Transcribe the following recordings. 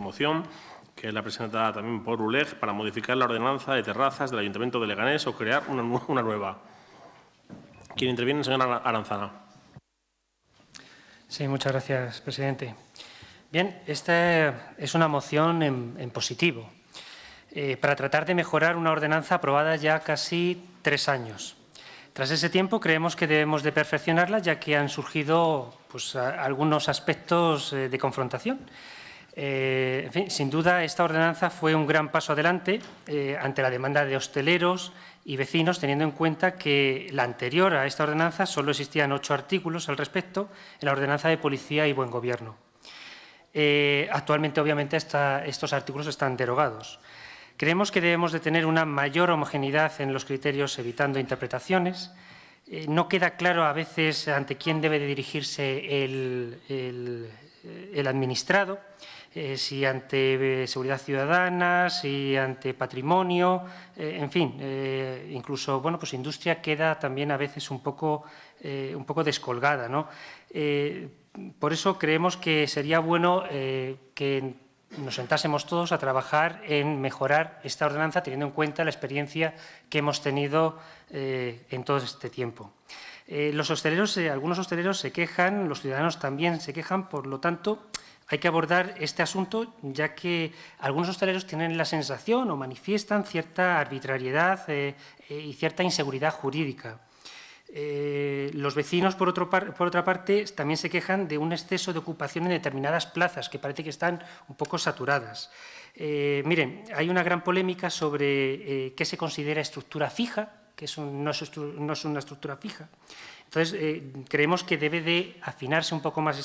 moción, que es la presentada también por ULEG, para modificar la ordenanza de terrazas del Ayuntamiento de Leganés o crear una nueva. ¿Quién interviene? Señora Aranzana. Sí, muchas gracias, presidente. Bien, esta es una moción en positivo para tratar de mejorar una ordenanza aprobada ya casi 3 años. Tras ese tiempo, creemos que debemos de perfeccionarla, ya que han surgido algunos aspectos de confrontación. En fin, sin duda, esta ordenanza fue un gran paso adelante ante la demanda de hosteleros y vecinos, teniendo en cuenta que la anterior a esta ordenanza solo existían 8 artículos al respecto en la ordenanza de policía y buen gobierno. Actualmente, obviamente, estos artículos están derogados. Creemos que debemos de tener una mayor homogeneidad en los criterios, evitando interpretaciones. No queda claro a veces ante quién debe de dirigirse el administrado, si ante seguridad ciudadana, si ante patrimonio, en fin, incluso pues industria queda también a veces un poco descolgada, ¿no? Por eso creemos que sería bueno que nos sentásemos todos a trabajar en mejorar esta ordenanza, teniendo en cuenta la experiencia que hemos tenido en todo este tiempo. Los hosteleros, algunos hosteleros se quejan, los ciudadanos también se quejan, por lo tanto, hay que abordar este asunto, ya que algunos hosteleros tienen la sensación o manifiestan cierta arbitrariedad y cierta inseguridad jurídica. Los vecinos, por otra parte, también se quejan de un exceso de ocupación en determinadas plazas, que parece que están un poco saturadas. Miren, hay una gran polémica sobre qué se considera estructura fija, que no es una estructura fija. Entonces, creemos que debe de afinarse un poco más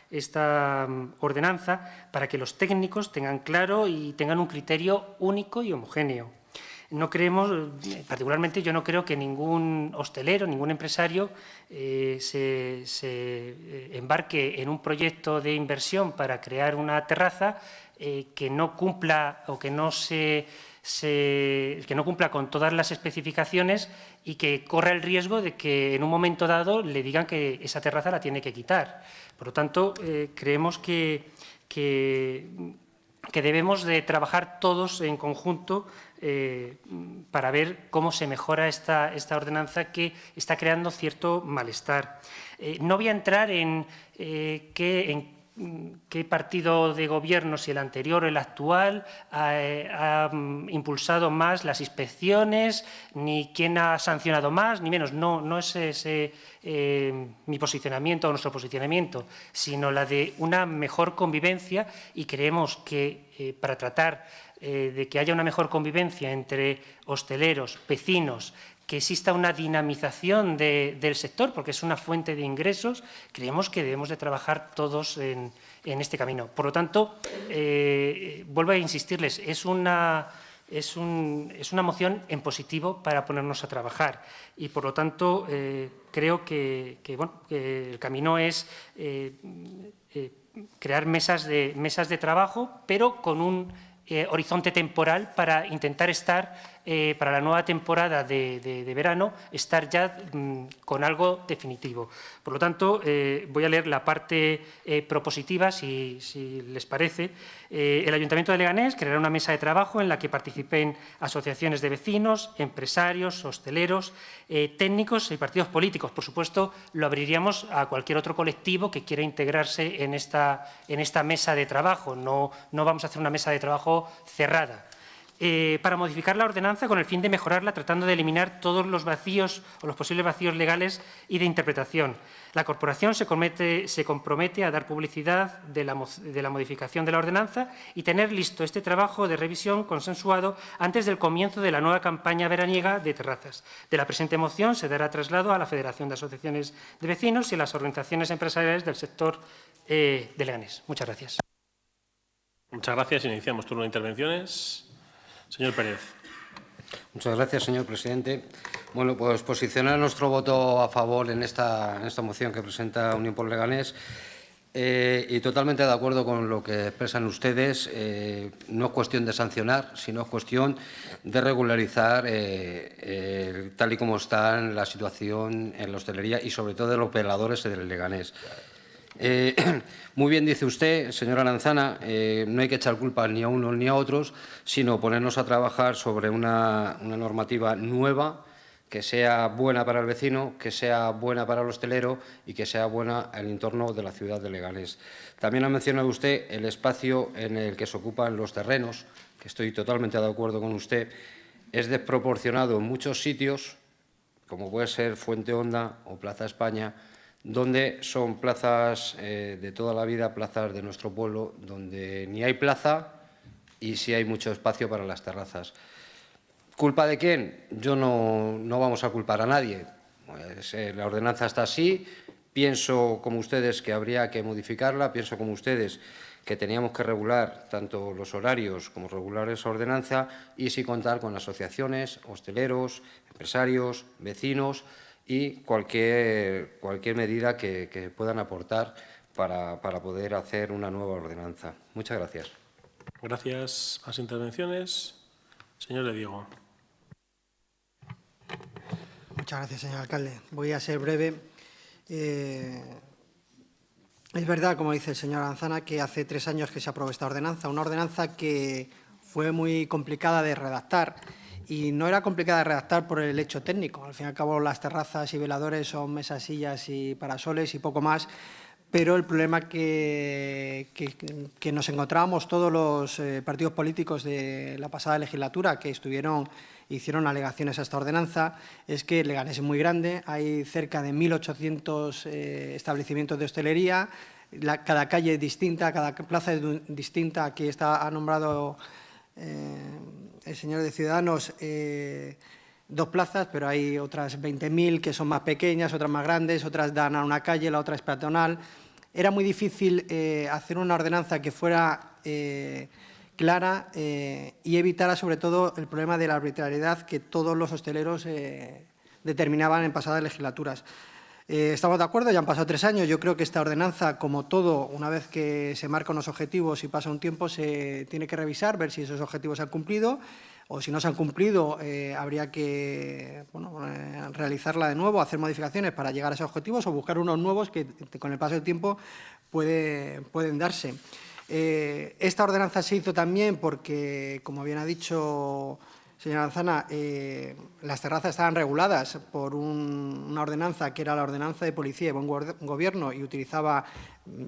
esta ordenanza para que los técnicos tengan claro y tengan un criterio único y homogéneo. No creemos, particularmente yo no creo que ningún hostelero, ningún empresario se embarque en un proyecto de inversión para crear una terraza que no cumpla o que no cumpla con todas las especificaciones y que corra el riesgo de que en un momento dado le digan que esa terraza la tiene que quitar. Por lo tanto, creemos que debemos de trabajar todos en conjunto para ver cómo se mejora esta ordenanza que está creando cierto malestar. No voy a entrar en qué partido de gobierno, si el anterior o el actual, ha impulsado más las inspecciones, ni quién ha sancionado más, ni menos. No es ese mi posicionamiento o nuestro posicionamiento, sino la de una mejor convivencia, y creemos que para tratar de que haya una mejor convivencia entre hosteleros, vecinos, que exista una dinamización del sector, porque es una fuente de ingresos, creemos que debemos de trabajar todos en este camino. Por lo tanto, vuelvo a insistirles, es una moción en positivo para ponernos a trabajar y, por lo tanto, creo que el camino es crear mesas de trabajo, pero con un horizonte temporal para intentar estar para la nueva temporada de verano, estar ya con algo definitivo. Por lo tanto, voy a leer la parte propositiva, si les parece. El Ayuntamiento de Leganés creará una mesa de trabajo en la que participen asociaciones de vecinos, empresarios, hosteleros, técnicos y partidos políticos. Por supuesto, lo abriríamos a cualquier otro colectivo que quiera integrarse en esta mesa de trabajo. No vamos a hacer una mesa de trabajo cerrada. Para modificar la ordenanza con el fin de mejorarla, tratando de eliminar todos los vacíos o los posibles vacíos legales y de interpretación. La corporación se compromete a dar publicidad de la modificación de la ordenanza y tener listo este trabajo de revisión consensuado antes del comienzo de la nueva campaña veraniega de terrazas. De la presente moción se dará traslado a la Federación de Asociaciones de Vecinos y a las organizaciones empresariales del sector de Leganés. Muchas gracias. Muchas gracias. Iniciamos turno de intervenciones. Señor Pérez. Muchas gracias, señor presidente. Bueno, pues posicionar nuestro voto a favor en esta moción que presenta Unión por Leganés y totalmente de acuerdo con lo que expresan ustedes. No es cuestión de sancionar, sino es cuestión de regularizar tal y como está la situación en la hostelería y sobre todo de los operadores del Leganés. Muy bien dice usted, señora Aranzana, no hay que echar culpas ni a unos ni a otros, sino ponernos a trabajar sobre una normativa nueva que sea buena para el vecino, que sea buena para el hostelero y que sea buena en el entorno de la ciudad de Leganés. También ha mencionado usted el espacio en el que se ocupan los terrenos, que estoy totalmente de acuerdo con usted. Es desproporcionado en muchos sitios, como puede ser Fuente Honda o Plaza España, donde son plazas de toda la vida, plazas de nuestro pueblo, donde ni hay plaza y sí hay mucho espacio para las terrazas. ¿Culpa de quién? Yo no vamos a culpar a nadie. Pues, la ordenanza está así. Pienso, como ustedes, que habría que modificarla. Pienso, como ustedes, que teníamos que regular tanto los horarios como regular esa ordenanza y sí contar con asociaciones, hosteleros, empresarios, vecinos y cualquier medida que puedan aportar para poder hacer una nueva ordenanza. Muchas gracias. Gracias. ¿Más intervenciones? Señor Le Diego. Muchas gracias, señor alcalde. Voy a ser breve. Es verdad, como dice el señor Aranzana, que hace 3 años que se aprobó esta ordenanza, una ordenanza que fue muy complicada de redactar y no era complicada de redactar por el hecho técnico. Al fin y al cabo, las terrazas y veladores son mesas, sillas y parasoles y poco más, pero el problema que nos encontrábamos todos los partidos políticos de la pasada legislatura que hicieron alegaciones a esta ordenanza es que Leganés es muy grande, hay cerca de 1.800 establecimientos de hostelería, cada calle es distinta, cada plaza es distinta. Aquí ha nombrado el señor de Ciudadanos 2 plazas, pero hay otras 20.000 que son más pequeñas, otras más grandes, otras dan a una calle, la otra es peatonal. Era muy difícil hacer una ordenanza que fuera clara y evitara sobre todo el problema de la arbitrariedad que todos los hosteleros determinaban en pasadas legislaturas. Estamos de acuerdo, ya han pasado 3 años. Yo creo que esta ordenanza, como todo, una vez que se marcan los objetivos y pasa un tiempo, se tiene que revisar, ver si esos objetivos se han cumplido o si no se han cumplido, habría que realizarla de nuevo, hacer modificaciones para llegar a esos objetivos o buscar unos nuevos que con el paso del tiempo pueden darse. Esta ordenanza se hizo también porque, como bien ha dicho señora Aranzana, las terrazas estaban reguladas por una ordenanza que era la Ordenanza de Policía y Buen Gobierno y utilizaba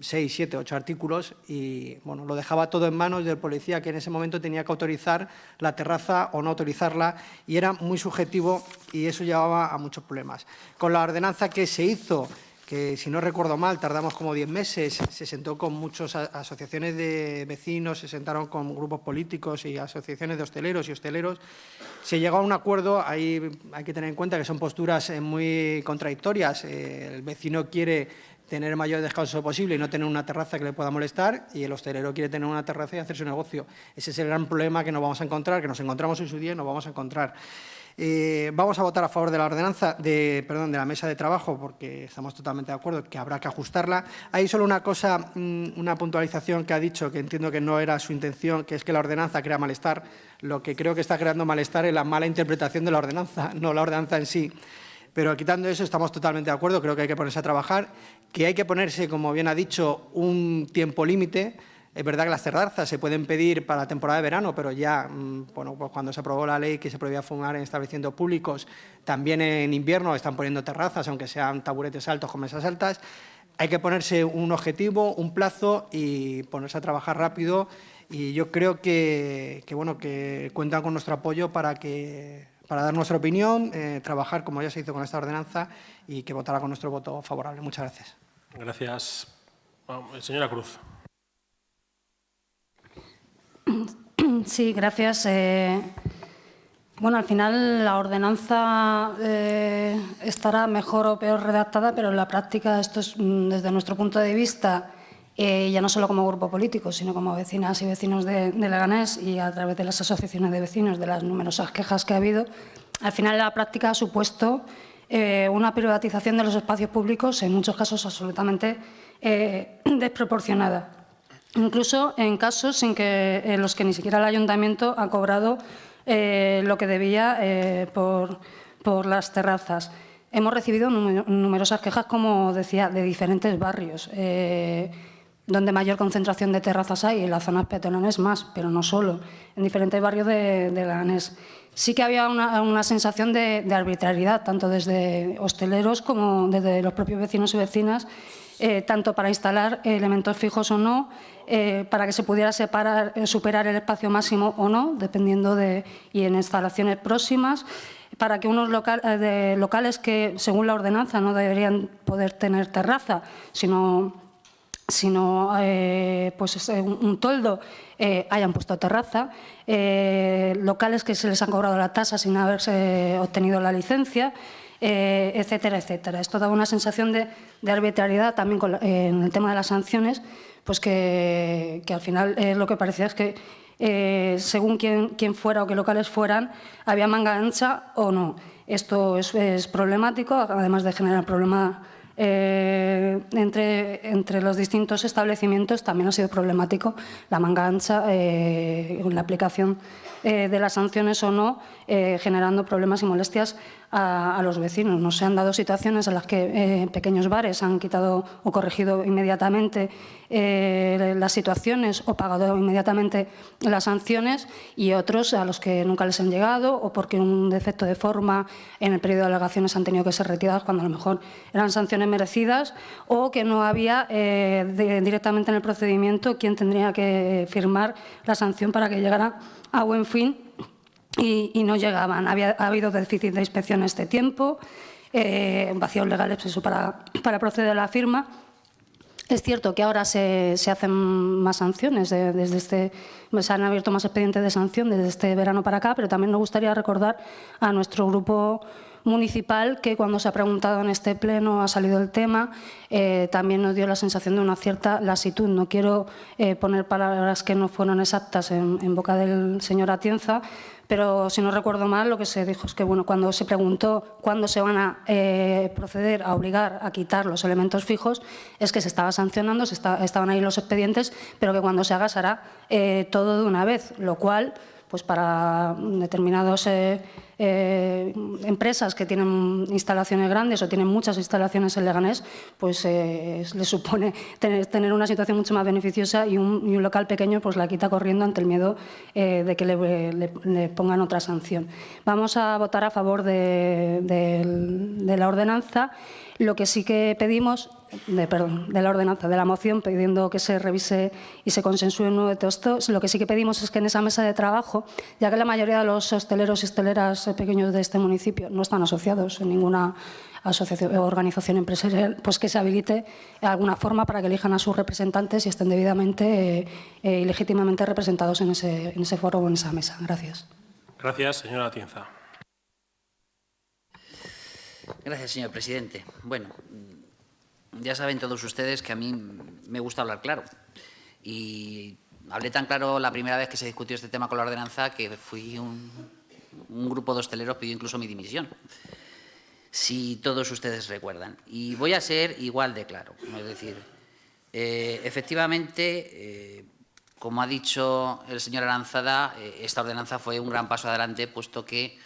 6, 7, 8 artículos y bueno, lo dejaba todo en manos del policía que en ese momento tenía que autorizar la terraza o no autorizarla y era muy subjetivo y eso llevaba a muchos problemas. Con la ordenanza que se hizo, que si no recuerdo mal tardamos como 10 meses, se sentó con muchas asociaciones de vecinos, se sentaron con grupos políticos y asociaciones de hosteleros y hosteleros. Se llegó a un acuerdo, ahí hay que tener en cuenta que son posturas muy contradictorias. El vecino quiere tener el mayor descanso posible y no tener una terraza que le pueda molestar y el hostelero quiere tener una terraza y hacer su negocio. Ese es el gran problema que nos vamos a encontrar, que nos encontramos en su día y nos vamos a encontrar. Vamos a votar a favor de la ordenanza, de la mesa de trabajo, porque estamos totalmente de acuerdo que habrá que ajustarla. Hay solo una cosa, una puntualización que ha dicho, que entiendo que no era su intención, que es que la ordenanza crea malestar. Lo que creo que está creando malestar es la mala interpretación de la ordenanza, no la ordenanza en sí. Pero quitando eso, estamos totalmente de acuerdo, creo que hay que ponerse a trabajar, que hay que ponerse, como bien ha dicho, un tiempo límite. Es verdad que las terrazas se pueden pedir para la temporada de verano, pero ya pues cuando se aprobó la ley que se prohibía fumar en establecimientos públicos, también en invierno están poniendo terrazas, aunque sean taburetes altos con mesas altas. Hay que ponerse un objetivo, un plazo y ponerse a trabajar rápido. Y yo creo que cuentan con nuestro apoyo para dar nuestra opinión, trabajar como ya se hizo con esta ordenanza y que votará con nuestro voto favorable. Muchas gracias. Gracias. Señora Cruz. Sí, gracias. Al final la ordenanza estará mejor o peor redactada, pero en la práctica esto es, desde nuestro punto de vista, ya no solo como grupo político, sino como vecinas y vecinos de Leganés y a través de las asociaciones de vecinos, de las numerosas quejas que ha habido, al final la práctica ha supuesto una privatización de los espacios públicos, en muchos casos absolutamente desproporcionada. Incluso en casos en los que ni siquiera el ayuntamiento ha cobrado lo que debía por las terrazas. hemos recibido numerosas quejas, como decía, de diferentes barrios, donde mayor concentración de terrazas hay, en las zonas peatonales más, pero no solo, en diferentes barrios de Leganés. Sí que había una sensación de arbitrariedad, tanto desde hosteleros como desde los propios vecinos y vecinas, tanto para instalar elementos fijos o no, para que se pudiera superar el espacio máximo o no, dependiendo y en instalaciones próximas, para que unos locales que, según la ordenanza, no deberían poder tener terraza, sino pues un toldo, hayan puesto terraza, locales que se les han cobrado la tasa sin haberse obtenido la licencia, etcétera, etcétera. Esto daba una sensación de arbitrariedad también en el tema de las sanciones, pues que al final lo que parecía es que según quién fuera o qué locales fueran, había manga ancha o no. Esto es problemático, además de generar problemas entre los distintos establecimientos. También ha sido problemático la manga ancha, la aplicación de las sanciones o no, generando problemas y molestias a los vecinos. No se han dado situaciones en las que pequeños bares han quitado o corregido inmediatamente las situaciones o pagado inmediatamente las sanciones, y otros a los que nunca les han llegado, o porque un defecto de forma en el periodo de alegaciones han tenido que ser retiradas cuando a lo mejor eran sanciones merecidas, o que no había directamente en el procedimiento quien tendría que firmar la sanción para que llegara a buen fin y no llegaban. Ha habido déficit de inspección este tiempo, vacíos legales eso para proceder a la firma. Es cierto que ahora se hacen más sanciones, se han abierto más expedientes de sanción desde este verano para acá, pero también nos gustaría recordar a nuestro grupo municipal que cuando se ha preguntado en este pleno ha salido el tema, también nos dio la sensación de una cierta lasitud. No quiero poner palabras que no fueron exactas en boca del señor Atienza, pero si no recuerdo mal, lo que se dijo es que cuando se preguntó cuándo se van a proceder a obligar a quitar los elementos fijos, es que se estaba sancionando, estaban ahí los expedientes, pero que cuando se haga se hará todo de una vez, lo cual, pues para determinadas empresas que tienen instalaciones grandes o tienen muchas instalaciones en Leganés, pues les supone tener una situación mucho más beneficiosa, y un local pequeño pues la quita corriendo ante el miedo de que le pongan otra sanción. Vamos a votar a favor de la ordenanza. Lo que sí que pedimos, de la ordenanza, de la moción, pidiendo que se revise y se consensúe un nuevo texto, lo que sí que pedimos es que en esa mesa de trabajo, ya que la mayoría de los hosteleros y hosteleras pequeños de este municipio no están asociados en ninguna asociación o organización empresarial, pues que se habilite alguna forma para que elijan a sus representantes y estén debidamente y legítimamente representados en ese foro o en esa mesa. Gracias. Gracias, señora Atienza. Gracias, señor presidente. Bueno, ya saben todos ustedes que a mí me gusta hablar claro. Y hablé tan claro la primera vez que se discutió este tema con la ordenanza que un grupo de hosteleros pidió incluso mi dimisión, si todos ustedes recuerdan. Y voy a ser igual de claro. Es decir, efectivamente, como ha dicho el señor Aranzada, esta ordenanza fue un gran paso adelante, puesto que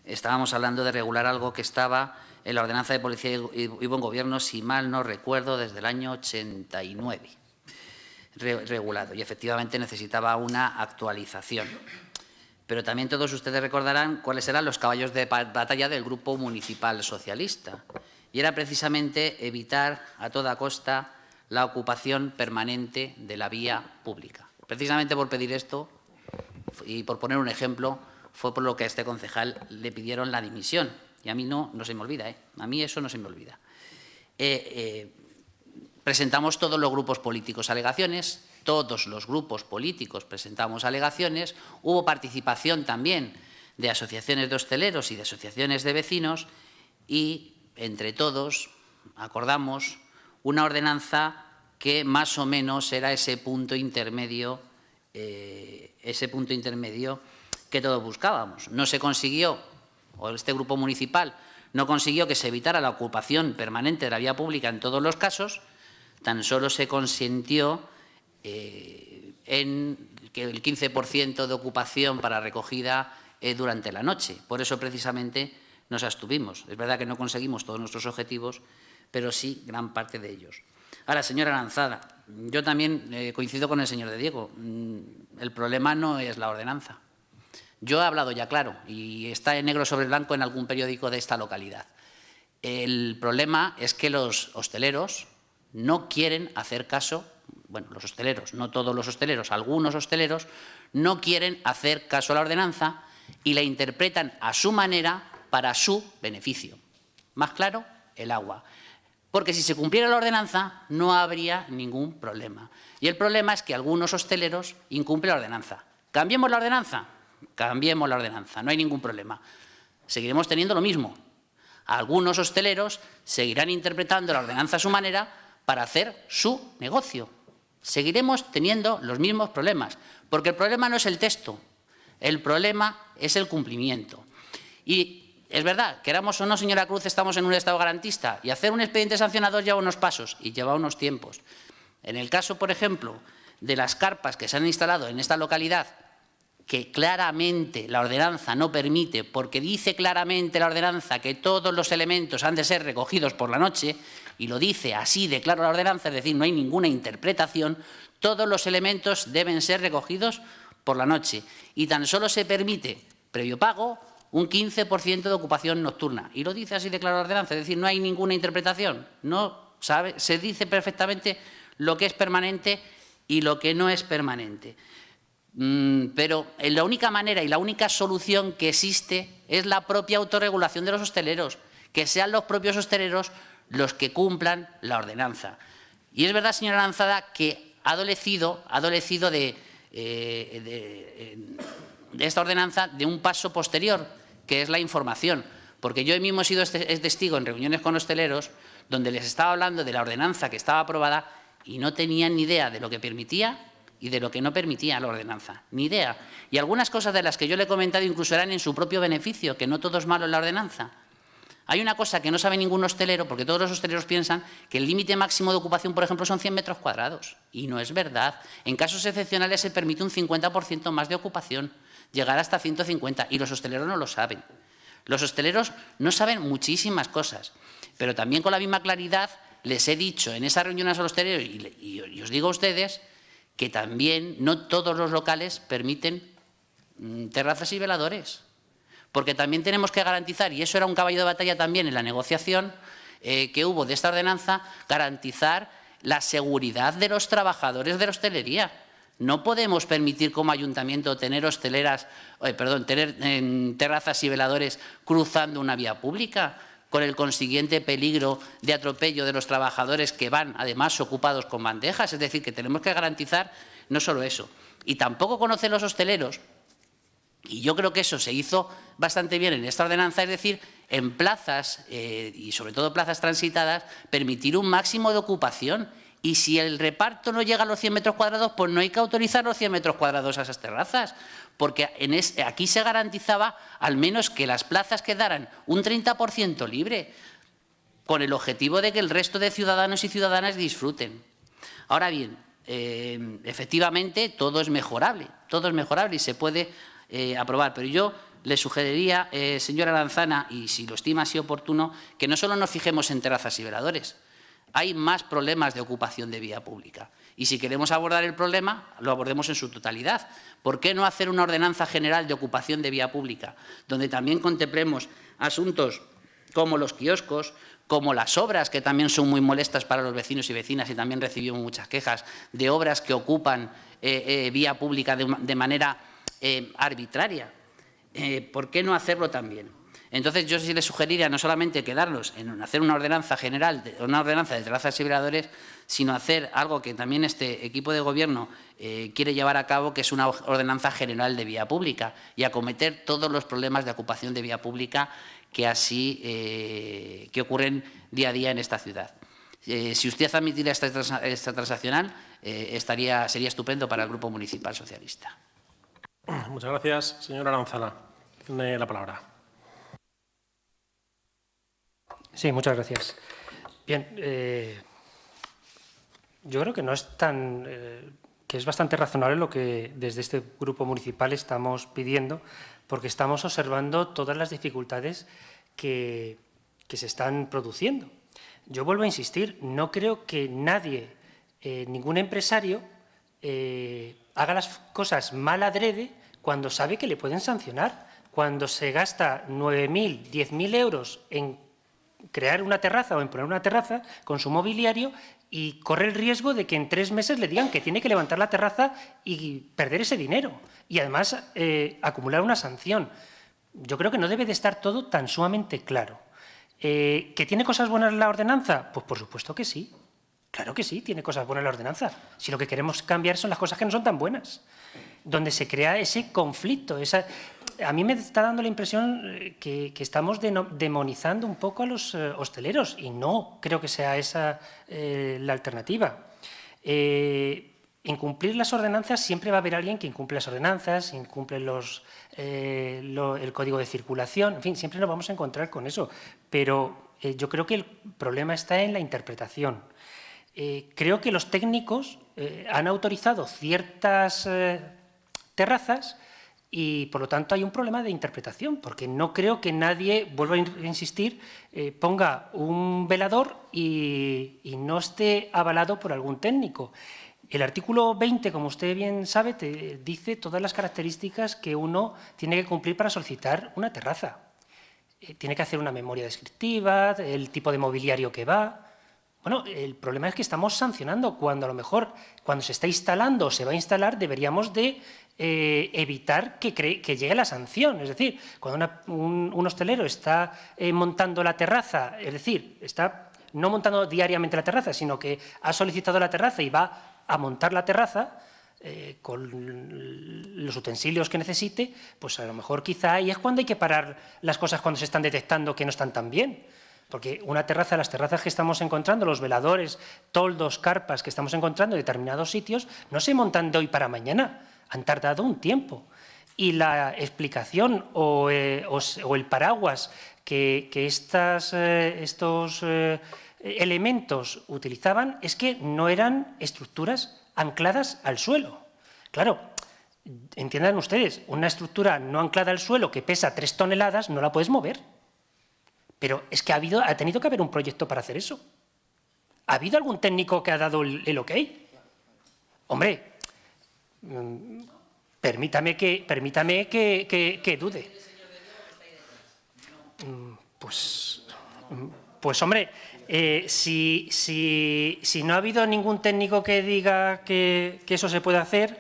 estábamos hablando de regular algo que estaba en la ordenanza de policía y buen gobierno, si mal no recuerdo, desde el año 89, regulado, y efectivamente necesitaba una actualización. Pero también todos ustedes recordarán cuáles eran los caballos de batalla del Grupo Municipal Socialista, y era precisamente evitar a toda costa la ocupación permanente de la vía pública. Precisamente por pedir esto, y por poner un ejemplo, fue por lo que a este concejal le pidieron la dimisión. Y a mí no se me olvida, a mí eso no se me olvida. Presentamos todos los grupos políticos alegaciones, todos los grupos políticos presentamos alegaciones, hubo participación también de asociaciones de hosteleros y de asociaciones de vecinos, y entre todos acordamos una ordenanza que más o menos era ese punto intermedio que todos buscábamos. No se consiguió, o este grupo municipal no consiguió que se evitara la ocupación permanente de la vía pública en todos los casos, tan solo se consintió en que el 15% de ocupación para recogida durante la noche. Por eso, precisamente, nos abstuvimos. Es verdad que no conseguimos todos nuestros objetivos, pero sí gran parte de ellos. Ahora, señora Aranzada, yo también coincido con el señor de Diego. El problema no es la ordenanza. Yo he hablado ya claro y está en negro sobre blanco en algún periódico de esta localidad. El problema es que los hosteleros no quieren hacer caso, bueno, los hosteleros, no todos los hosteleros, algunos hosteleros no quieren hacer caso a la ordenanza y la interpretan a su manera para su beneficio. Más claro, el agua. Porque si se cumpliera la ordenanza no habría ningún problema. Y el problema es que algunos hosteleros incumplen la ordenanza. ¿Cambiemos la ordenanza? Cambiemos la ordenanza, no hay ningún problema. Seguiremos teniendo lo mismo. Algunos hosteleros seguirán interpretando la ordenanza a su manera para hacer su negocio. Seguiremos teniendo los mismos problemas, porque el problema no es el texto, el problema es el cumplimiento. Y es verdad, queramos o no, señora Cruz, estamos en un Estado garantista y hacer un expediente sancionador lleva unos pasos y lleva unos tiempos. En el caso, por ejemplo, de las carpas que se han instalado en esta localidad, que claramente la ordenanza no permite, porque dice claramente la ordenanza que todos los elementos han de ser recogidos por la noche, y lo dice así de claro la ordenanza, es decir, no hay ninguna interpretación, todos los elementos deben ser recogidos por la noche. Y tan solo se permite, previo pago, un 15% de ocupación nocturna. Y lo dice así de claro la ordenanza, es decir, no hay ninguna interpretación. Se dice perfectamente lo que es permanente y lo que no es permanente. Pero la única manera y la única solución que existe es la propia autorregulación de los hosteleros, que sean los propios hosteleros los que cumplan la ordenanza. Y es verdad, señora Aranzada, que ha adolecido de esta ordenanza de un paso posterior, que es la información. Porque yo mismo he sido testigo en reuniones con hosteleros donde les estaba hablando de la ordenanza que estaba aprobada y no tenían ni idea de lo que permitía y de lo que no permitía la ordenanza, ni idea. Y algunas cosas de las que yo le he comentado incluso eran en su propio beneficio, que no todo es malo en la ordenanza. Hay una cosa que no sabe ningún hostelero, porque todos los hosteleros piensan que el límite máximo de ocupación, por ejemplo, son 100 metros cuadrados. Y no es verdad. En casos excepcionales se permite un 50% más de ocupación, llegar hasta 150, y los hosteleros no lo saben. Los hosteleros no saben muchísimas cosas, pero también con la misma claridad les he dicho en esas reuniones a los hosteleros, y os digo a ustedes, que también no todos los locales permiten terrazas y veladores, porque también tenemos que garantizar, y eso era un caballo de batalla también en la negociación que hubo de esta ordenanza, garantizar la seguridad de los trabajadores de la hostelería. No podemos permitir como ayuntamiento tener terrazas y veladores cruzando una vía pública, con el consiguiente peligro de atropello de los trabajadores que van, además, ocupados con bandejas. Es decir, que tenemos que garantizar no solo eso. Y tampoco conocen los hosteleros, y yo creo que eso se hizo bastante bien en esta ordenanza, es decir, en plazas, y sobre todo plazas transitadas, permitir un máximo de ocupación. Y si el reparto no llega a los 100 metros cuadrados, pues no hay que autorizar los 100 metros cuadrados a esas terrazas, porque aquí se garantizaba al menos que las plazas quedaran un 30% libre, con el objetivo de que el resto de ciudadanos y ciudadanas disfruten. Ahora bien, efectivamente todo es mejorable y se puede aprobar, pero yo le sugeriría, señora Aranzana, y si lo estima así oportuno, que no solo nos fijemos en terrazas y veladores. Hay más problemas de ocupación de vía pública. Y si queremos abordar el problema, lo abordemos en su totalidad. ¿Por qué no hacer una ordenanza general de ocupación de vía pública, donde también contemplemos asuntos como los kioscos, como las obras, que también son muy molestas para los vecinos y vecinas, y también recibimos muchas quejas de obras que ocupan vía pública de manera arbitraria? ¿Por qué no hacerlo también? Entonces, yo sí le sugeriría no solamente quedarnos en hacer una ordenanza general, una ordenanza de terrazas y veladores, sino hacer algo que también este equipo de gobierno quiere llevar a cabo, que es una ordenanza general de vía pública, y acometer todos los problemas de ocupación de vía pública que ocurren día a día en esta ciudad. Si usted admitiera esta transaccional, sería estupendo para el Grupo Municipal Socialista. Muchas gracias. Señora Aranzana, tiene la palabra. Sí, muchas gracias. Bien, yo creo que no es que es bastante razonable lo que desde este grupo municipal estamos pidiendo, porque estamos observando todas las dificultades que se están produciendo. Yo vuelvo a insistir, no creo que nadie, ningún empresario, haga las cosas mal adrede cuando sabe que le pueden sancionar. Cuando se gasta 9.000, 10.000 euros en crear una terraza o en poner una terraza con su mobiliario y corre el riesgo de que en 3 meses le digan que tiene que levantar la terraza y perder ese dinero y además acumular una sanción. Yo creo que no debe de estar todo tan sumamente claro. ¿Que tiene cosas buenas la ordenanza? Pues por supuesto que sí. Claro que sí, tiene cosas buenas la ordenanza. Si lo que queremos cambiar son las cosas que no son tan buenas, donde se crea ese conflicto. A mí me está dando la impresión que estamos demonizando un poco a los hosteleros y no creo que sea esa la alternativa. Incumplir las ordenanzas, siempre va a haber alguien que incumple las ordenanzas, incumple el código de circulación, en fin, siempre nos vamos a encontrar con eso. Pero yo creo que el problema está en la interpretación. Creo que los técnicos han autorizado ciertas terrazas y, por lo tanto, hay un problema de interpretación, porque no creo que nadie, vuelvo a insistir, ponga un velador y no esté avalado por algún técnico. El artículo 20, como usted bien sabe, te dice todas las características que uno tiene que cumplir para solicitar una terraza. Tiene que hacer una memoria descriptiva, el tipo de mobiliario que va. Bueno, el problema es que estamos sancionando cuando a lo mejor, cuando se está instalando o se va a instalar, deberíamos de evitar que llegue la sanción. Es decir, cuando un hostelero está montando la terraza, es decir, está no montando diariamente la terraza, sino que ha solicitado la terraza y va a montar la terraza con los utensilios que necesite, pues a lo mejor quizá ahí es cuando hay que parar las cosas cuando se están detectando que no están tan bien. Porque una terraza, las terrazas que estamos encontrando, los veladores, toldos, carpas que estamos encontrando en determinados sitios, no se montan de hoy para mañana, han tardado un tiempo. Y la explicación o el paraguas que estos elementos utilizaban es que no eran estructuras ancladas al suelo. Claro, entiendan ustedes, una estructura no anclada al suelo que pesa 3 toneladas no la puedes mover. Pero es que ha tenido que haber un proyecto para hacer eso. ¿Ha habido algún técnico que ha dado el ok? Hombre, permítame que dude. Pues hombre, si no ha habido ningún técnico que diga que eso se puede hacer,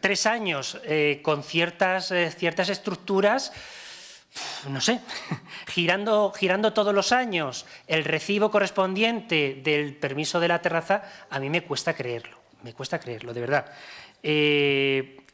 3 años con ciertas estructuras, no sé, girando todos los años el recibo correspondiente del permiso de la terraza, a mí me cuesta creerlo, de verdad.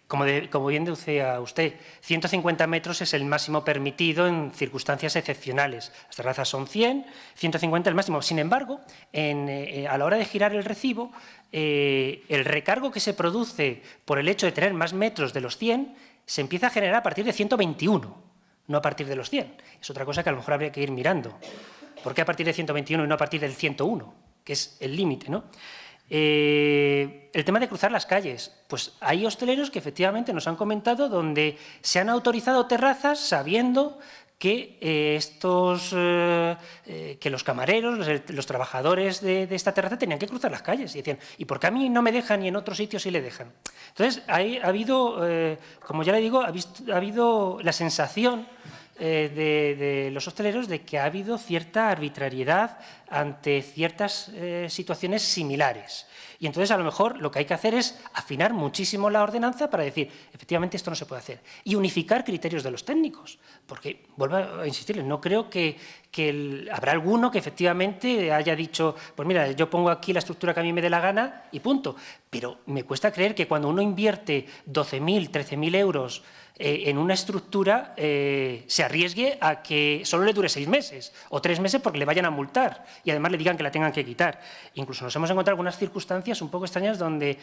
Como bien decía usted, 150 metros es el máximo permitido en circunstancias excepcionales. Las terrazas son 100, 150 el máximo. Sin embargo, a la hora de girar el recibo, el recargo que se produce por el hecho de tener más metros de los 100 se empieza a generar a partir de 121, no a partir de los 100. Es otra cosa que a lo mejor habría que ir mirando. ¿Por qué a partir de 121 y no a partir del 101, que es el límite, ¿no? El tema de cruzar las calles, pues hay hosteleros que efectivamente nos han comentado donde se han autorizado terrazas sabiendo que que los camareros, los trabajadores de esta terraza tenían que cruzar las calles y decían, ¿y por qué a mí no me dejan y en otros sitios sí le dejan? Entonces, ha habido, como ya le digo, ha habido la sensación de los hosteleros de que ha habido cierta arbitrariedad ante ciertas situaciones similares. Y entonces, a lo mejor, lo que hay que hacer es afinar muchísimo la ordenanza para decir, efectivamente, esto no se puede hacer. Y unificar criterios de los técnicos. Porque, vuelvo a insistirles, no creo que habrá alguno que efectivamente haya dicho, pues mira, yo pongo aquí la estructura que a mí me dé la gana y punto. Pero me cuesta creer que cuando uno invierte 12.000, 13.000 euros en una estructura se arriesgue a que solo le dure 6 meses o 3 meses porque le vayan a multar y además le digan que la tengan que quitar. Incluso nos hemos encontrado algunas circunstancias un poco extrañas donde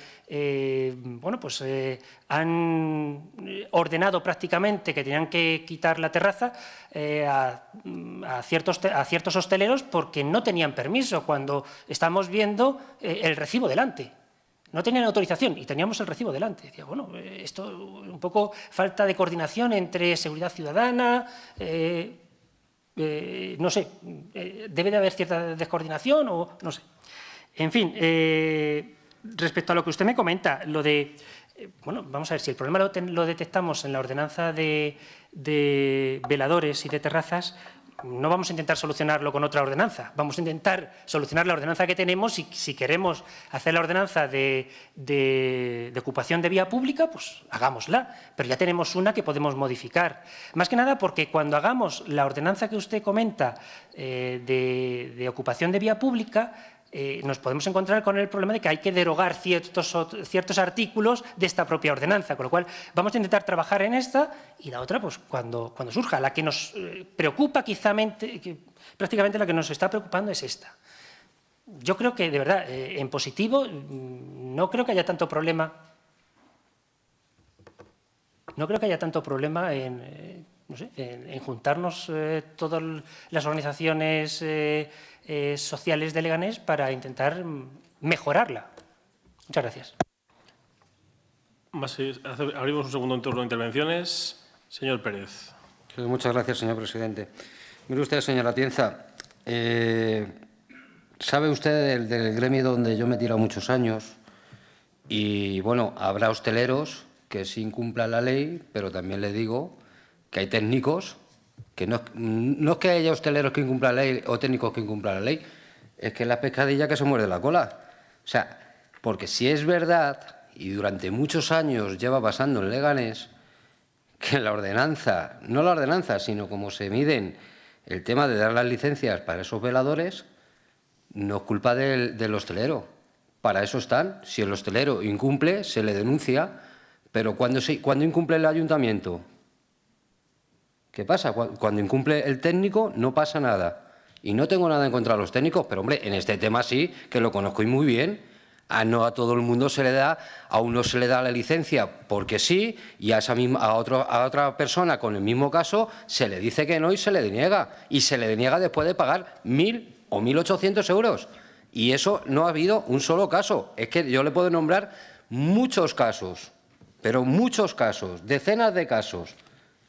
han ordenado prácticamente que tenían que quitar la terraza a ciertos hosteleros porque no tenían permiso cuando estamos viendo el recibo delante. No tenían autorización y teníamos el recibo delante. Decía, bueno, esto un poco falta de coordinación entre seguridad ciudadana. no sé, debe de haber cierta descoordinación o no sé. En fin, respecto a lo que usted me comenta, lo de, bueno, vamos a ver, si el problema lo detectamos en la ordenanza de veladores y de terrazas, no vamos a intentar solucionarlo con otra ordenanza, vamos a intentar solucionar la ordenanza que tenemos y si queremos hacer la ordenanza de ocupación de vía pública, pues hagámosla, pero ya tenemos una que podemos modificar. Más que nada porque cuando hagamos la ordenanza que usted comenta de ocupación de vía pública, nos podemos encontrar con el problema de que hay que derogar ciertos artículos de esta propia ordenanza, con lo cual vamos a intentar trabajar en esta y la otra pues cuando surja. La que nos preocupa prácticamente la que nos está preocupando es esta. Yo creo que, de verdad, en positivo, no creo que haya tanto problema. No creo que haya tanto problema en juntarnos todas las organizaciones sociales de Leganés para intentar mejorarla. Muchas gracias. Abrimos un segundo turno de intervenciones. Señor Pérez. Sí, muchas gracias, señor presidente. Mire usted, señora Atienza, sabe usted del gremio donde yo me he tirado muchos años y, bueno, habrá hosteleros que sí incumplan la ley, pero también le digo que hay técnicos que no es que haya hosteleros que incumplan la ley o técnicos que incumplan la ley, es que es la pescadilla que se muerde la cola. O sea, porque si es verdad, y durante muchos años lleva pasando en Leganés, que la ordenanza, no la ordenanza, sino como se miden el tema de dar las licencias para esos veladores, no es culpa del hostelero. Para eso están. Si el hostelero incumple, se le denuncia, pero cuando incumple el ayuntamiento, ¿qué pasa? Cuando incumple el técnico no pasa nada. Y no tengo nada en contra de los técnicos, pero, hombre, en este tema sí, que lo conozco y muy bien. No a todo el mundo se le da, a uno se le da la licencia porque sí, y a otra persona con el mismo caso se le dice que no y se le deniega. Y se le deniega después de pagar 1.000 o 1.800 euros. Y eso no ha habido un solo caso. Es que yo le puedo nombrar muchos casos, pero muchos casos, decenas de casos,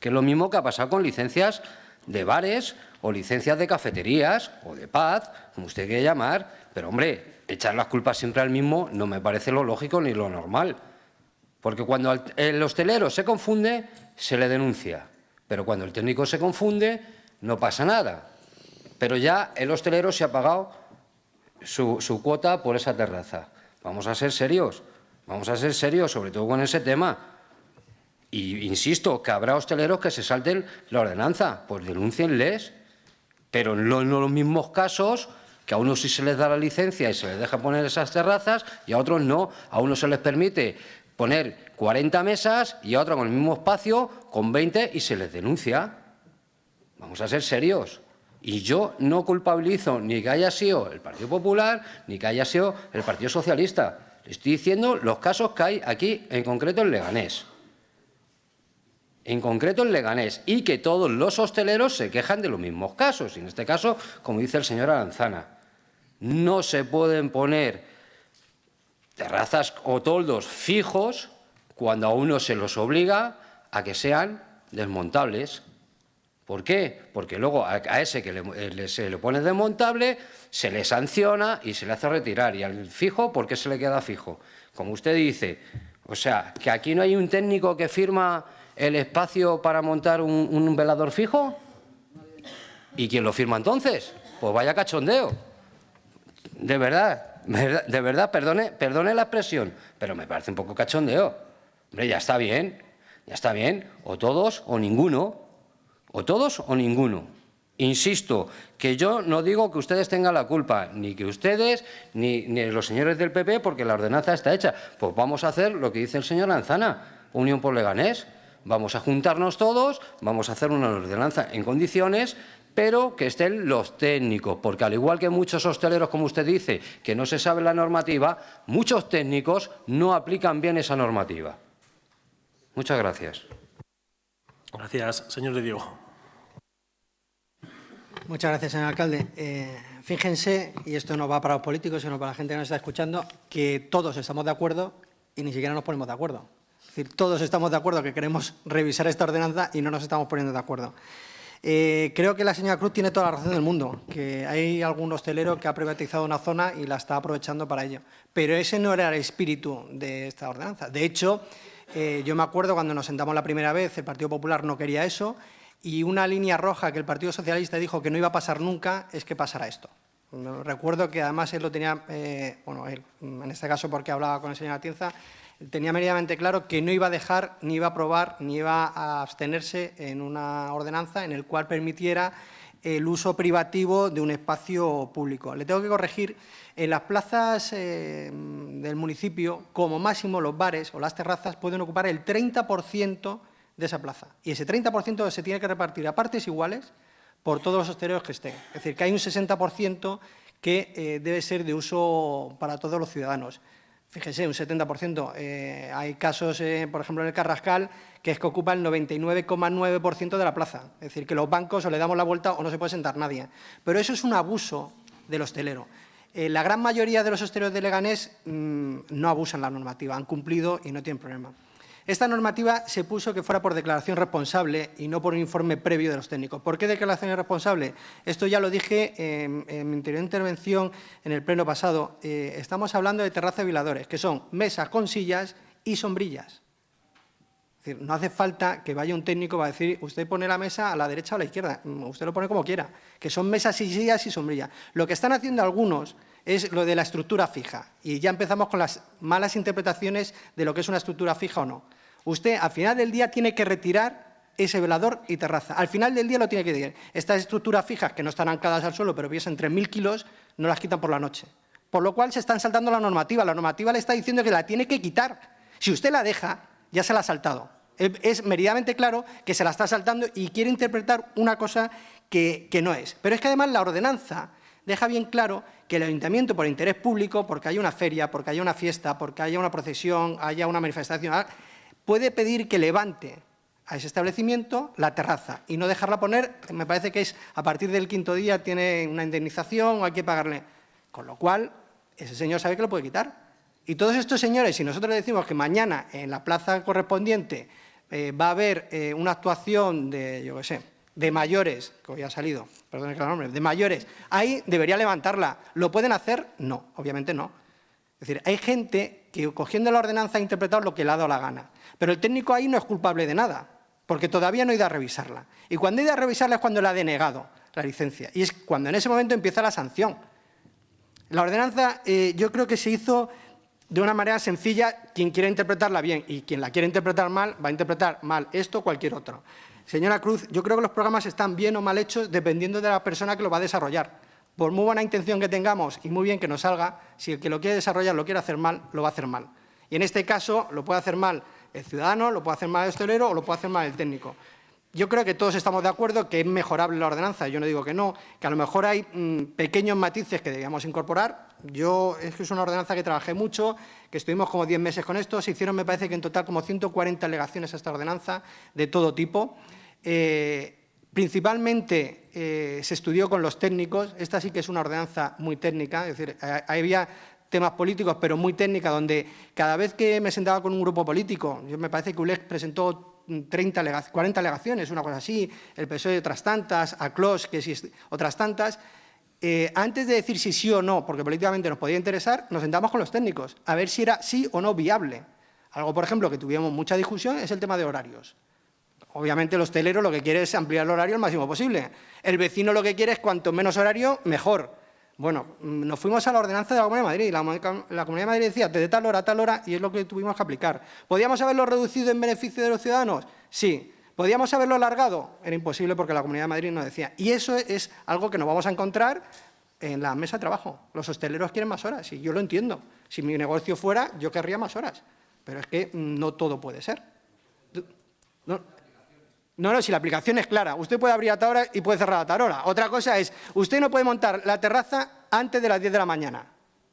que es lo mismo que ha pasado con licencias de bares o licencias de cafeterías o de pub, como usted quiera llamar, pero, hombre, echar las culpas siempre al mismo no me parece lo lógico ni lo normal. Porque cuando el hostelero se confunde, se le denuncia. Pero cuando el técnico se confunde, no pasa nada. Pero ya el hostelero se ha pagado su cuota por esa terraza. Vamos a ser serios, sobre todo con ese tema. Y insisto, que habrá hosteleros que se salten la ordenanza, pues denúncienles. Pero no en los mismos casos, que a unos sí se les da la licencia y se les deja poner esas terrazas y a otros no. A unos se les permite poner 40 mesas y a otros con el mismo espacio, con 20, y se les denuncia. Vamos a ser serios. Y yo no culpabilizo ni que haya sido el Partido Popular ni que haya sido el Partido Socialista. Le estoy diciendo los casos que hay aquí, en concreto en Leganés. En concreto en Leganés, y que todos los hosteleros se quejan de los mismos casos. Y en este caso, como dice el señor Aranzana, no se pueden poner terrazas o toldos fijos cuando a uno se los obliga a que sean desmontables. ¿Por qué? Porque luego a ese que se le pone desmontable se le sanciona y se le hace retirar. Y al fijo, ¿por qué se le queda fijo? Como usted dice, o sea, que aquí no hay un técnico que firma el espacio para montar un velador fijo. ¿Y quién lo firma entonces? Pues vaya cachondeo. De verdad, perdone la expresión, pero me parece un poco cachondeo. Hombre, ya está bien, o todos o ninguno, Insisto, que yo no digo que ustedes tengan la culpa, ni que ustedes, ni los señores del PP, porque la ordenanza está hecha. Pues vamos a hacer lo que dice el señor Lanzana, Unión por Leganés. Vamos a juntarnos todos, vamos a hacer una ordenanza en condiciones, pero que estén los técnicos, porque al igual que muchos hosteleros, como usted dice, que no se sabe la normativa, muchos técnicos no aplican bien esa normativa. Muchas gracias. Gracias. Señor de Diego. Muchas gracias, señor alcalde. Fíjense, y esto no va para los políticos, sino para la gente que nos está escuchando, que todos estamos de acuerdo y ni siquiera nos ponemos de acuerdo. Es decir, todos estamos de acuerdo que queremos revisar esta ordenanza y no nos estamos poniendo de acuerdo. Creo que la señora Cruz tiene toda la razón del mundo, que hay algún hostelero que ha privatizado una zona y la está aprovechando para ello. Pero ese no era el espíritu de esta ordenanza. De hecho, yo me acuerdo cuando nos sentamos la primera vez, el Partido Popular no quería eso, y una línea roja que el Partido Socialista dijo que no iba a pasar nunca es que pasara esto. Recuerdo que además él lo tenía, bueno, él, en este caso porque hablaba con el señor Atienza, tenía meridianamente claro que no iba a dejar, ni iba a aprobar, ni iba a abstenerse en una ordenanza en el cual permitiera el uso privativo de un espacio público. Le tengo que corregir, en las plazas del municipio, como máximo los bares o las terrazas pueden ocupar el 30% de esa plaza. Y ese 30% se tiene que repartir a partes iguales por todos los hosteleros que estén. Es decir, que hay un 60% que debe ser de uso para todos los ciudadanos. Fíjese, un 70%. Hay casos, por ejemplo, en el Carrascal, que es que ocupa el 99,9% de la plaza. Es decir, que los bancos o le damos la vuelta o no se puede sentar nadie. Pero eso es un abuso del hostelero. La gran mayoría de los hosteleros de Leganés no abusan la normativa, han cumplido y no tienen problema. Esta normativa se puso que fuera por declaración responsable y no por un informe previo de los técnicos. ¿Por qué declaración responsable? Esto ya lo dije en mi anterior intervención en el pleno pasado. Estamos hablando de terrazas y veladores, que son mesas con sillas y sombrillas. Es decir, no hace falta que vaya un técnico para decir, usted pone la mesa a la derecha o a la izquierda, usted lo pone como quiera, que son mesas y sillas y sombrillas. Lo que están haciendo algunos es lo de la estructura fija, y ya empezamos con las malas interpretaciones de lo que es una estructura fija o no. Usted, al final del día, tiene que retirar ese velador y terraza. Al final del día lo tiene que decir. Estas estructuras fijas, que no están ancladas al suelo, pero pesan 3.000 kilos, no las quitan por la noche. Por lo cual se están saltando la normativa. La normativa le está diciendo que la tiene que quitar. Si usted la deja, ya se la ha saltado. Es meridianamente claro que se la está saltando y quiere interpretar una cosa que no es. Pero es que además la ordenanza deja bien claro que el ayuntamiento, por interés público, porque haya una feria, porque haya una fiesta, porque haya una procesión, haya una manifestación, puede pedir que levante a ese establecimiento la terraza y no dejarla poner, me parece que es a partir del 5.º día tiene una indemnización o hay que pagarle. Con lo cual, ese señor sabe que lo puede quitar. Y todos estos señores, si nosotros le decimos que mañana en la plaza correspondiente va a haber una actuación de, yo qué sé, de mayores, que hoy ha salido, perdón el nombre, de mayores, ahí debería levantarla. ¿Lo pueden hacer? No, obviamente no. Es decir, hay gente que cogiendo la ordenanza ha interpretado lo que le ha dado la gana. Pero el técnico ahí no es culpable de nada, porque todavía no ha ido a revisarla. Y cuando ha ido a revisarla es cuando le ha denegado la licencia. Y es cuando en ese momento empieza la sanción. La ordenanza yo creo que se hizo de una manera sencilla, quien quiera interpretarla bien y quien la quiera interpretar mal, va a interpretar mal esto o cualquier otro. Señora Cruz, yo creo que los programas están bien o mal hechos dependiendo de la persona que lo va a desarrollar. Por muy buena intención que tengamos y muy bien que nos salga, si el que lo quiere desarrollar lo quiere hacer mal, lo va a hacer mal. Y en este caso lo puede hacer mal el ciudadano, lo puede hacer mal el hostelero o lo puede hacer mal el técnico. Yo creo que todos estamos de acuerdo que es mejorable la ordenanza, yo no digo que no, que a lo mejor hay pequeños matices que debíamos incorporar. Yo es que es una ordenanza que trabajé mucho, que estuvimos como 10 meses con esto, se hicieron me parece que en total como 140 alegaciones a esta ordenanza de todo tipo. Principalmente se estudió con los técnicos, esta sí que es una ordenanza muy técnica, es decir, había temas políticos, pero muy técnica, donde cada vez que me sentaba con un grupo político, yo me parece que ULEG presentó 40 alegaciones, una cosa así, el PSOE otras tantas, ACLOS, que sí, otras tantas, antes de decir si sí o no, porque políticamente nos podía interesar, nos sentamos con los técnicos, a ver si era sí o no viable. Algo, por ejemplo, que tuvimos mucha discusión es el tema de horarios. Obviamente el hostelero lo que quiere es ampliar el horario al máximo posible. El vecino lo que quiere es cuanto menos horario, mejor. Bueno, nos fuimos a la ordenanza de la Comunidad de Madrid. La Comunidad de Madrid decía de tal hora a tal hora y es lo que tuvimos que aplicar. ¿Podíamos haberlo reducido en beneficio de los ciudadanos? Sí. ¿Podíamos haberlo alargado? Era imposible porque la Comunidad de Madrid no decía. Y eso es algo que nos vamos a encontrar en la mesa de trabajo. Los hosteleros quieren más horas y yo lo entiendo. Si mi negocio fuera, yo querría más horas. Pero es que no todo puede ser. No, si la aplicación es clara. Usted puede abrir a tal hora y puede cerrar a tal hora. Otra cosa es, usted no puede montar la terraza antes de las 10 de la mañana.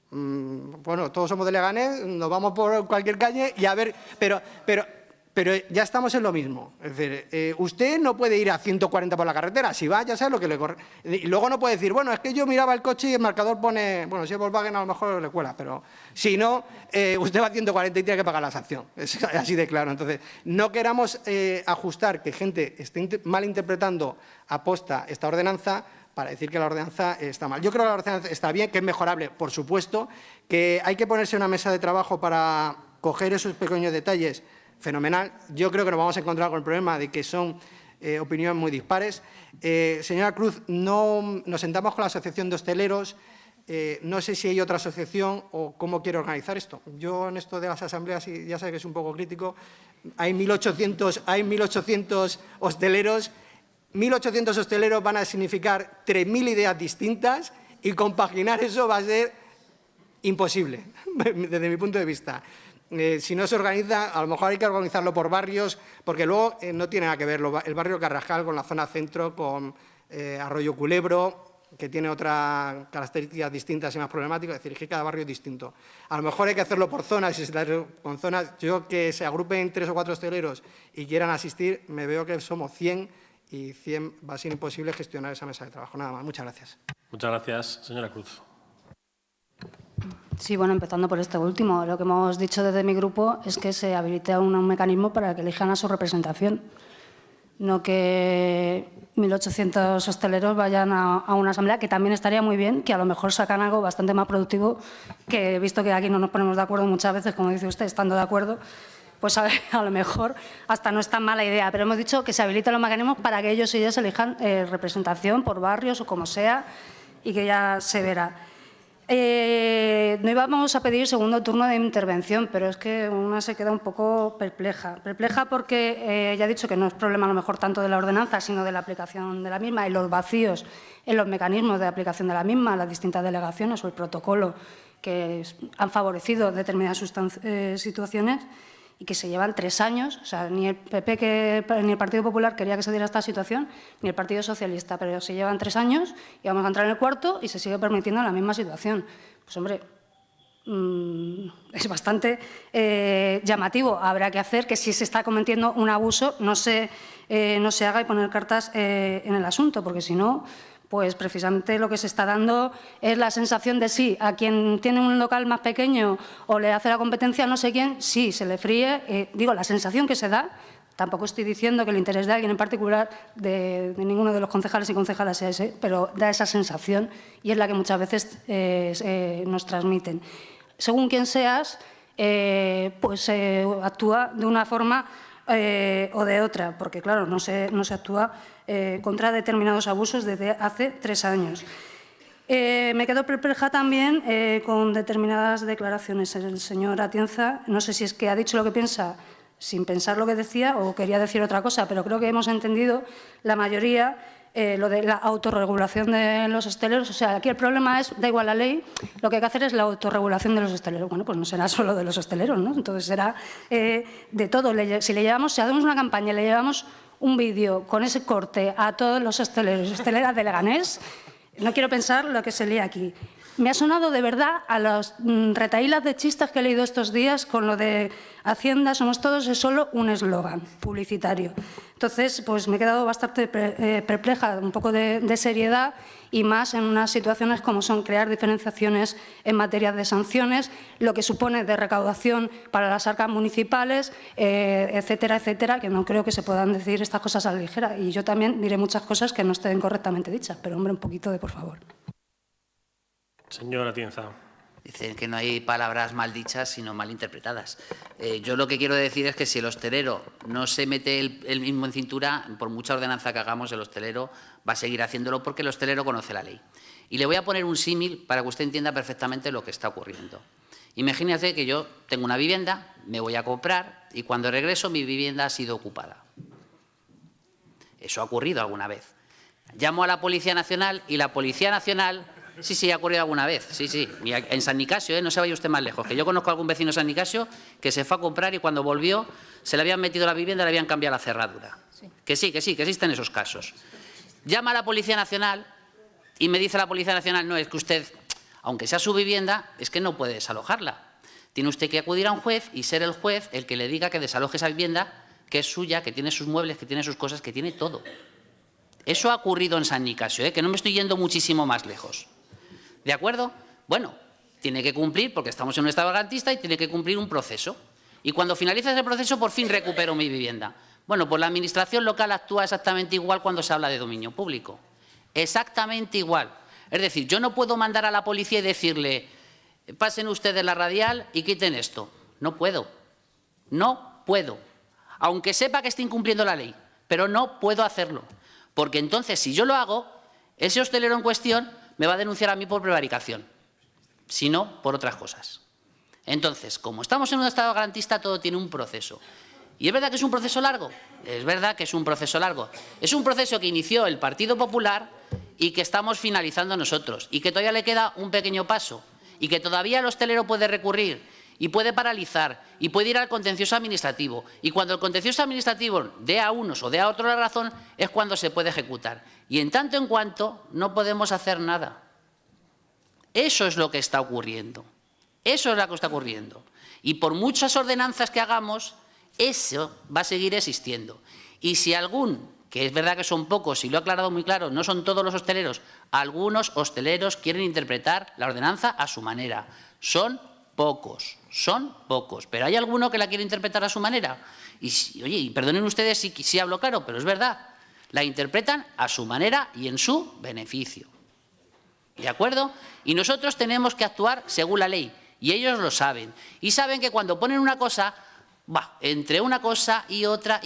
Bueno, todos somos de Leganés, nos vamos por cualquier calle y a ver... Pero Pero ya estamos en lo mismo. Es decir, usted no puede ir a 140 por la carretera. Si va, ya sabe lo que le corre. Y luego no puede decir, bueno, es que yo miraba el coche y el marcador pone... Bueno, si es Volkswagen a lo mejor le cuela, pero si no, usted va a 140 y tiene que pagar la sanción. Es así de claro. Entonces, no queramos ajustar que gente esté malinterpretando aposta esta ordenanza para decir que la ordenanza está mal. Yo creo que la ordenanza está bien, que es mejorable, por supuesto, que hay que ponerse una mesa de trabajo para coger esos pequeños detalles. Fenomenal. Yo creo que nos vamos a encontrar con el problema de que son opiniones muy dispares. Señora Cruz, nos sentamos con la Asociación de Hosteleros. No sé si hay otra asociación o cómo quiere organizar esto. Yo en esto de las asambleas, ya sé que es un poco crítico, hay 1.800 hosteleros. 1.800 hosteleros van a significar 3.000 ideas distintas y compaginar eso va a ser imposible, desde mi punto de vista. Si no se organiza, a lo mejor hay que organizarlo por barrios, porque luego no tiene nada que ver el barrio Carrascal con la zona centro, con Arroyo Culebro, que tiene otras características distintas y más problemáticas, es decir, que cada barrio es distinto. A lo mejor hay que hacerlo por zonas, y con zonas, yo que se agrupen 3 o 4 hosteleros y quieran asistir, me veo que somos 100 y 100 va a ser imposible gestionar esa mesa de trabajo. Nada más, muchas gracias. Muchas gracias, señora Cruz. Sí, bueno, empezando por este último. Lo que hemos dicho desde mi grupo es que se habilite un mecanismo para que elijan a su representación. No que 1.800 hosteleros vayan a una asamblea, que también estaría muy bien, que a lo mejor sacan algo bastante más productivo, que visto que aquí no nos ponemos de acuerdo muchas veces, como dice usted, estando de acuerdo, pues a lo mejor hasta no es tan mala idea. Pero hemos dicho que se habiliten los mecanismos para que ellos y ellas elijan representación por barrios o como sea, y que ya se verá. No íbamos a pedir segundo turno de intervención, pero es que una se queda un poco perpleja. Perpleja porque ya he dicho que no es problema a lo mejor tanto de la ordenanza, sino de la aplicación de la misma y los vacíos en los mecanismos de aplicación de la misma, las distintas delegaciones o el protocolo que han favorecido determinadas situaciones y que se llevan 3 años. O sea, ni el PP ni el Partido Popular quería que se diera esta situación, ni el Partido Socialista, pero se llevan 3 años y vamos a entrar en el 4º y se sigue permitiendo la misma situación. Pues, hombre, es bastante llamativo. Habrá que hacer que si se está cometiendo un abuso no se haga y poner cartas en el asunto, porque si no, pues precisamente lo que se está dando es la sensación de sí, a quien tiene un local más pequeño o le hace la competencia a no sé quién, sí, se le fríe. Digo, la sensación que se da, tampoco estoy diciendo que el interés de alguien en particular, de ninguno de los concejales y concejalas sea ese, pero da esa sensación y es la que muchas veces nos transmiten. Según quien seas, pues actúa de una forma o de otra, porque claro, no se actúa contra determinados abusos desde hace 3 años. Me quedo perpleja también con determinadas declaraciones. El señor Atienza, no sé si es que ha dicho lo que piensa sin pensar lo que decía o quería decir otra cosa, pero creo que hemos entendido la mayoría lo de la autorregulación de los hosteleros. O sea, aquí el problema es, da igual la ley, lo que hay que hacer es la autorregulación de los hosteleros. Bueno, pues no será solo de los hosteleros, ¿no? Entonces será de todo. Si hacemos una campaña y le llevamos un vídeo con ese corte a todos los hosteleros y hosteleras de Leganés, no quiero pensar lo que se lee aquí. Me ha sonado de verdad a las retahílas de chistes que he leído estos días con lo de Hacienda, somos todos, es solo un eslogan publicitario. Entonces, pues me he quedado bastante perpleja, un poco de seriedad y más en unas situaciones como son crear diferenciaciones en materia de sanciones, lo que supone de recaudación para las arcas municipales, etcétera, etcétera, que no creo que se puedan decir estas cosas a la ligera. Y yo también diré muchas cosas que no estén correctamente dichas, pero hombre, un poquito de por favor. Señora Atienza. Dicen que no hay palabras mal dichas, sino mal interpretadas. Yo lo que quiero decir es que si el hostelero no se mete el mismo en cintura, por mucha ordenanza que hagamos, el hostelero va a seguir haciéndolo porque el hostelero conoce la ley. Y le voy a poner un símil para que usted entienda perfectamente lo que está ocurriendo. Imagínese que yo tengo una vivienda, me voy a comprar y cuando regreso mi vivienda ha sido ocupada. Eso ha ocurrido alguna vez. Llamo a la Policía Nacional y la Policía Nacional... Sí, ha ocurrido alguna vez, sí. En San Nicasio, no se vaya usted más lejos, que yo conozco a algún vecino de San Nicasio que se fue a comprar y cuando volvió se le habían metido la vivienda y le habían cambiado la cerradura. Sí. Que existen esos casos. Llama a la Policía Nacional y me dice la Policía Nacional, no, es que usted, aunque sea su vivienda, es que no puede desalojarla. Tiene usted que acudir a un juez y ser el juez el que le diga que desaloje esa vivienda que es suya, que tiene sus muebles, que tiene sus cosas, que tiene todo. Eso ha ocurrido en San Nicasio, que no me estoy yendo muchísimo más lejos. ¿De acuerdo? Bueno, tiene que cumplir, porque estamos en un estado garantista, y tiene que cumplir un proceso. Y cuando finaliza ese proceso, por fin recupero mi vivienda. Bueno, pues la Administración local actúa exactamente igual cuando se habla de dominio público. Exactamente igual. Es decir, yo no puedo mandar a la policía y decirle, pasen ustedes la radial y quiten esto. No puedo. No puedo. Aunque sepa que está incumpliendo la ley, pero no puedo hacerlo. Porque entonces, si yo lo hago, ese hostelero en cuestión me va a denunciar a mí por prevaricación, si no, por otras cosas. Entonces, como estamos en un estado garantista, todo tiene un proceso. ¿Y es verdad que es un proceso largo? Es verdad que es un proceso largo. Es un proceso que inició el Partido Popular y que estamos finalizando nosotros, y que todavía le queda un pequeño paso, y que todavía el hostelero puede recurrir, y puede paralizar, y puede ir al contencioso administrativo. Y cuando el contencioso administrativo dé a unos o dé a otros la razón, es cuando se puede ejecutar. Y en tanto en cuanto, no podemos hacer nada. Eso es lo que está ocurriendo. Eso es lo que está ocurriendo. Y por muchas ordenanzas que hagamos, eso va a seguir existiendo. Y si algún, que es verdad que son pocos, y lo he aclarado muy claro, no son todos los hosteleros, algunos hosteleros quieren interpretar la ordenanza a su manera. Son pocos, pero hay alguno que la quiere interpretar a su manera. Y, oye, y perdonen ustedes si hablo claro, pero es verdad. La interpretan a su manera y en su beneficio. ¿De acuerdo? Y nosotros tenemos que actuar según la ley. Y ellos lo saben. Y saben que cuando ponen una cosa, entre una cosa y otra,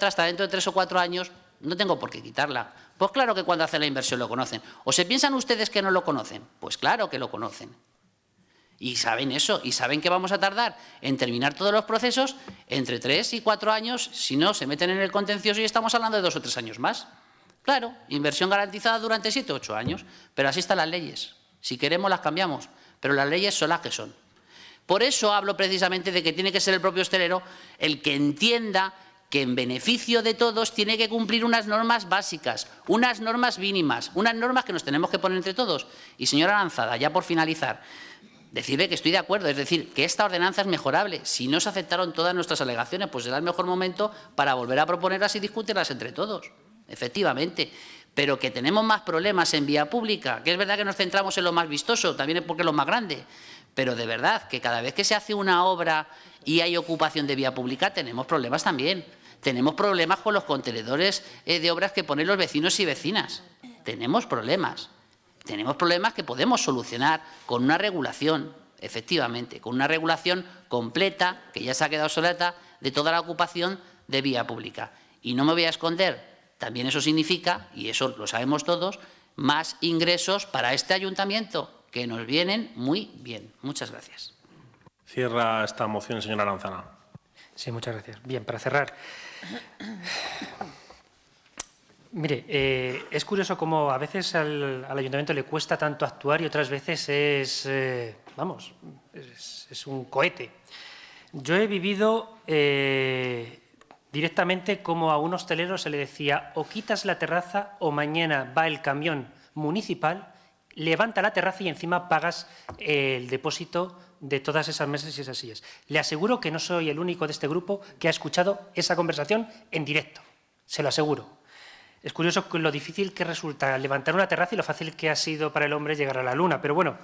hasta dentro de 3 o 4 años, no tengo por qué quitarla. Pues claro que cuando hacen la inversión lo conocen. ¿O se piensan ustedes que no lo conocen? Pues claro que lo conocen. Y saben eso, y saben que vamos a tardar en terminar todos los procesos entre 3 y 4 años, si no se meten en el contencioso y estamos hablando de 2 o 3 años más. Claro, inversión garantizada durante 7 o 8 años, pero así están las leyes. Si queremos las cambiamos, pero las leyes son las que son. Por eso hablo precisamente de que tiene que ser el propio hostelero el que entienda que en beneficio de todos tiene que cumplir unas normas básicas, unas normas mínimas, unas normas que nos tenemos que poner entre todos. Y señora Aranzada, ya por finalizar, decirle que estoy de acuerdo, es decir, que esta ordenanza es mejorable. Si no se aceptaron todas nuestras alegaciones, pues será el mejor momento para volver a proponerlas y discutirlas entre todos, efectivamente. Pero que tenemos más problemas en vía pública, que es verdad que nos centramos en lo más vistoso, también es porque es lo más grande, pero de verdad que cada vez que se hace una obra y hay ocupación de vía pública, tenemos problemas también. Tenemos problemas con los contenedores de obras que ponen los vecinos y vecinas. Tenemos problemas. Tenemos problemas que podemos solucionar con una regulación, efectivamente, con una regulación completa, que ya se ha quedado obsoleta, de toda la ocupación de vía pública. Y no me voy a esconder, también eso significa, y eso lo sabemos todos, más ingresos para este ayuntamiento, que nos vienen muy bien. Muchas gracias. Cierra esta moción, señora Aranzana. Sí, muchas gracias. Bien, para cerrar. Mire, es curioso cómo a veces al ayuntamiento le cuesta tanto actuar y otras veces es un cohete. Yo he vivido directamente como a un hostelero se le decía o quitas la terraza o mañana va el camión municipal, levanta la terraza y encima pagas el depósito de todas esas mesas y esas sillas. Le aseguro que no soy el único de este grupo que ha escuchado esa conversación en directo, se lo aseguro. Es curioso lo difícil que resulta levantar una terraza y lo fácil que ha sido para el hombre llegar a la luna, pero bueno,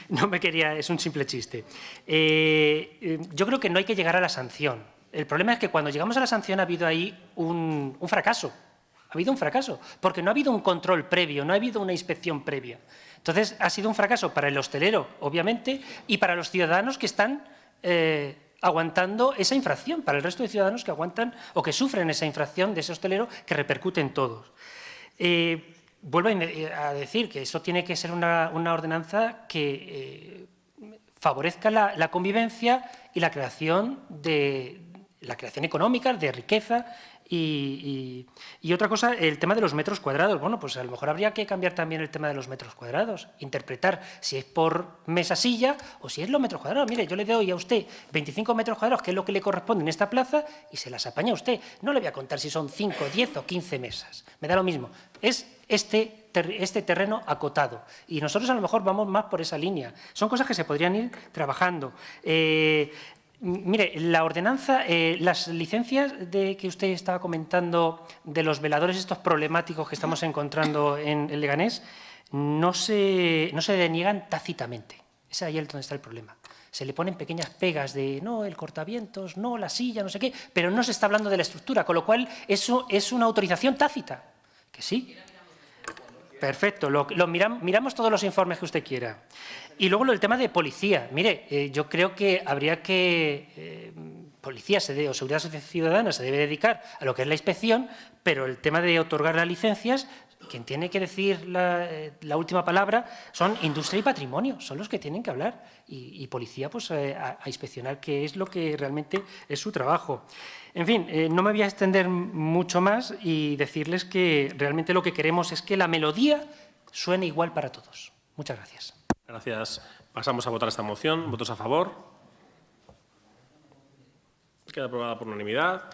no me quería, es un simple chiste. Yo creo que no hay que llegar a la sanción. El problema es que cuando llegamos a la sanción ha habido ahí un fracaso. Ha habido un fracaso, porque no ha habido un control previo, no ha habido una inspección previa. Entonces, ha sido un fracaso para el hostelero, obviamente, y para los ciudadanos que están aguantando esa infracción, para el resto de ciudadanos que aguantan o que sufren esa infracción de ese hostelero que repercute en todos. Vuelvo a decir que eso tiene que ser una ordenanza que favorezca la convivencia y la creación económica, de riqueza. Y otra cosa, el tema de los metros cuadrados. Bueno, pues a lo mejor habría que cambiar también el tema de los metros cuadrados. Interpretar si es por mesa-silla o si es los metros cuadrados. Mire, yo le doy a usted 25 metros cuadrados, que es lo que le corresponde en esta plaza, y se las apaña usted. No le voy a contar si son 5, 10 o 15 mesas. Me da lo mismo. Es este terreno acotado. Y nosotros a lo mejor vamos más por esa línea. Son cosas que se podrían ir trabajando. Mire, la ordenanza, las licencias que usted estaba comentando de los veladores estos problemáticos que estamos encontrando en el Leganés no se deniegan tácitamente. Es ahí donde está el problema. Se le ponen pequeñas pegas de no, el cortavientos, no, la silla, no sé qué, pero no se está hablando de la estructura, con lo cual eso es una autorización tácita. ¿Que sí? Perfecto, miramos todos los informes que usted quiera. Y luego el tema de policía. Mire, yo creo que habría que... policía o seguridad ciudadana se debe dedicar a lo que es la inspección, pero el tema de otorgar las licencias, quien tiene que decir la última palabra son industria y patrimonio, son los que tienen que hablar. Y policía, pues, a inspeccionar qué es lo que realmente es su trabajo. En fin, no me voy a extender mucho más y decirles que realmente lo que queremos es que la melodía suene igual para todos. Muchas gracias. Gracias. Pasamos a votar esta moción. ¿Votos a favor? Queda aprobada por unanimidad.